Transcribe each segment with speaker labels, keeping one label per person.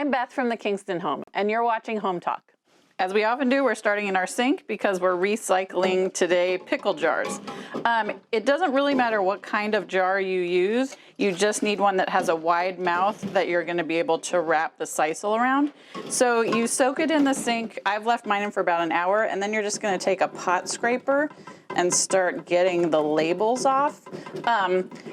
Speaker 1: I'm Beth from the Kingston Home, and you're watching Hometalk. As we often do, we're starting in our sink because we're recycling today pickle jars. It doesn't really matter what kind of jar you use. You just need one that has a wide mouth that you're going to be able to wrap the sisal around. So you soak it in the sink. I've left mine in for about an hour, and then you're just going to take a pot scraper and start getting the labels off.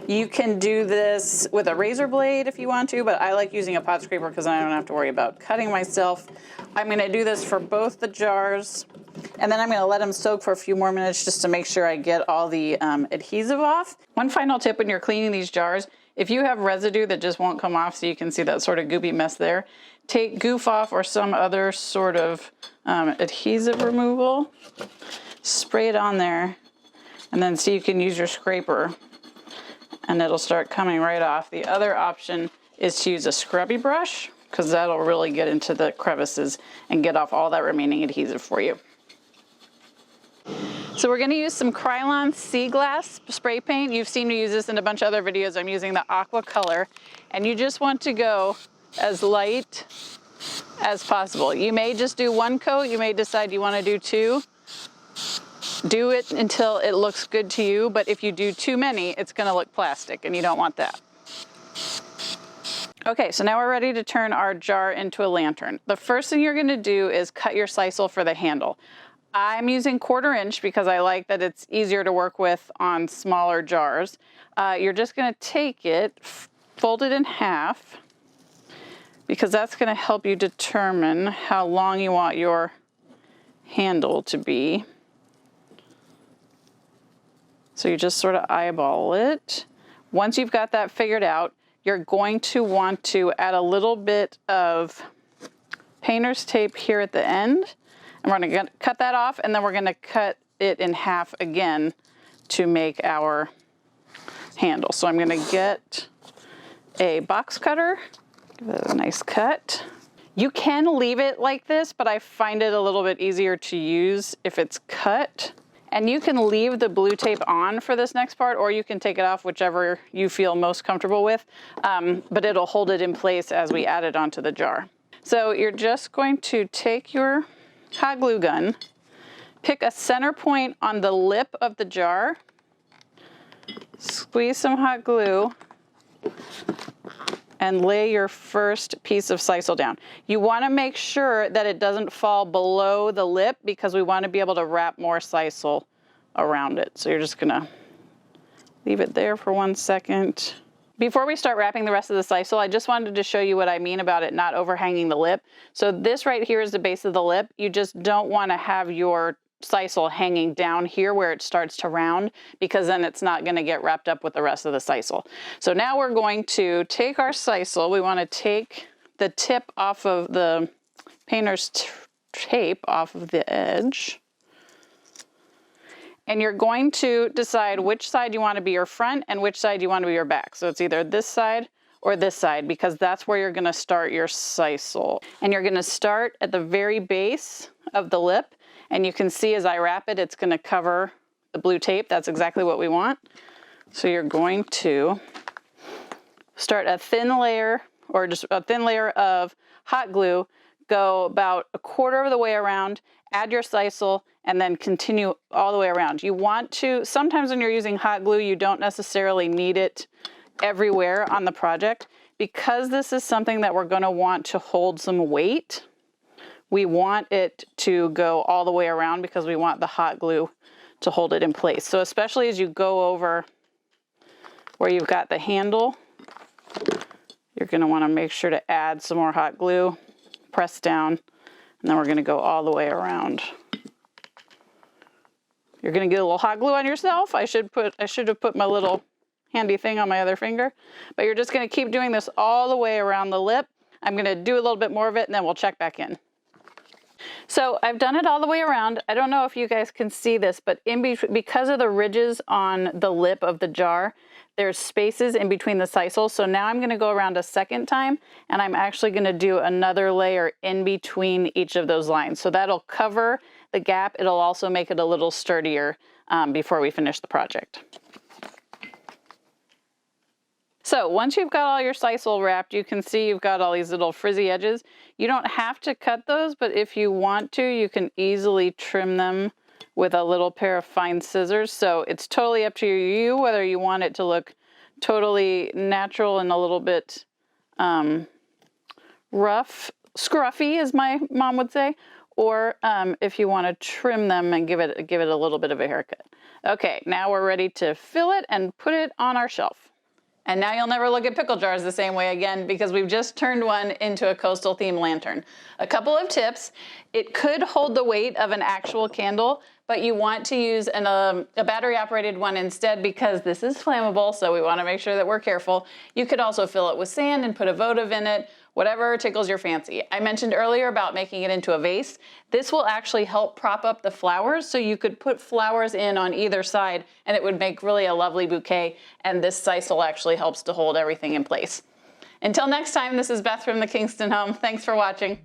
Speaker 1: You can do this with a razor blade if you want to, but I like using a pot scraper because I don't have to worry about cutting myself. I'm going to do this for both the jars, and then I'm going to let them soak for a few more minutes just to make sure I get all the adhesive off. One final tip when you're cleaning these jars, if you have residue that just won't come off, so you can see that sort of goopy mess there, take goof off or some other sort of adhesive removal, spray it on there, and then see you can use your scraper and it'll start coming right off. The other option is to use a scrubby brush because that'll really get into the crevices and get off all that remaining adhesive for you. So we're going to use some Krylon Sea Glass spray paint. You've seen me use this in a bunch of other videos. I'm using the aqua color, and you just want to go as light as possible. You may just do one coat. You may decide you want to do two. Do it until it looks good to you, but if you do too many, it's going to look plastic, and you don't want that. Okay, so now we're ready to turn our jar into a lantern. The first thing you're going to do is cut your sisal for the handle. I'm using 1/4 inch because I like that it's easier to work with on smaller jars. You're just going to take it, fold it in half, because that's going to help you determine how long you want your handle to be. So you just sort of eyeball it. Once you've got that figured out, you're going to want to add a little bit of painter's tape here at the end. And we're going to cut that off, and then we're going to cut it in half again to make our handle. So I'm going to get a box cutter, give it a nice cut. You can leave it like this, but I find it a little bit easier to use if it's cut. And you can leave the blue tape on for this next part, or you can take it off, whichever you feel most comfortable with, but it'll hold it in place as we add it onto the jar. So you're just going to take your hot glue gun, pick a center point on the lip of the jar, squeeze some hot glue, and lay your first piece of sisal down. You want to make sure that it doesn't fall below the lip because we want to be able to wrap more sisal around it. So you're just gonna leave it there for 1 second. Before we start wrapping the rest of the sisal, I just wanted to show you what I mean about it not overhanging the lip. So this right here is the base of the lip. You just don't want to have your sisal hanging down here where it starts to round, because then it's not going to get wrapped up with the rest of the sisal. So now we're going to take our sisal. We want to take the tip off of the painter's tape off of the edge. And you're going to decide which side you want to be your front and which side you want to be your back. So it's either this side or this side, because that's where you're going to start your sisal. And you're going to start at the very base of the lip. And you can see as I wrap it, it's going to cover the blue tape. That's exactly what we want. So you're going to start a thin layer, or just a thin layer of hot glue, go about 1/4 of the way around, add your sisal, and then continue all the way around. You want to, sometimes when you're using hot glue, you don't necessarily need it everywhere on the project. Because this is something that we're going to want to hold some weight, we want it to go all the way around because we want the hot glue to hold it in place. So especially as you go over where you've got the handle, you're going to want to make sure to add some more hot glue, press down, and then we're going to go all the way around. You're going to get a little hot glue on yourself. I should have put my little handy thing on my other finger, but you're just going to keep doing this all the way around the lip. I'm going to do a little bit more of it, and then we'll check back in. So I've done it all the way around. I don't know if you guys can see this, but because of the ridges on the lip of the jar, there's spaces in between the sisal. So now I'm going to go around a second time, and I'm actually going to do another layer in between each of those lines. So that'll cover the gap. It'll also make it a little sturdier before we finish the project. So once you've got all your sisal wrapped, you can see you've got all these little frizzy edges. You don't have to cut those, but if you want to, you can easily trim them with a little pair of fine scissors. So it's totally up to you whether you want it to look totally natural and a little bit rough, scruffy, as my mom would say, or if you want to trim them and give it a little bit of a haircut. Okay, now we're ready to fill it and put it on our shelf. And now you'll never look at pickle jars the same way again because we've just turned one into a coastal theme lantern. A couple of tips. It could hold the weight of an actual candle, but you want to use a battery operated one instead because this is flammable, so we want to make sure that we're careful. You could also fill it with sand and put a votive in it, whatever tickles your fancy. I mentioned earlier about making it into a vase. This will actually help prop up the flowers, so you could put flowers in on either side and it would make really a lovely bouquet, and this sisal actually helps to hold everything in place. Until next time, this is Beth from the Kingston Home. Thanks for watching.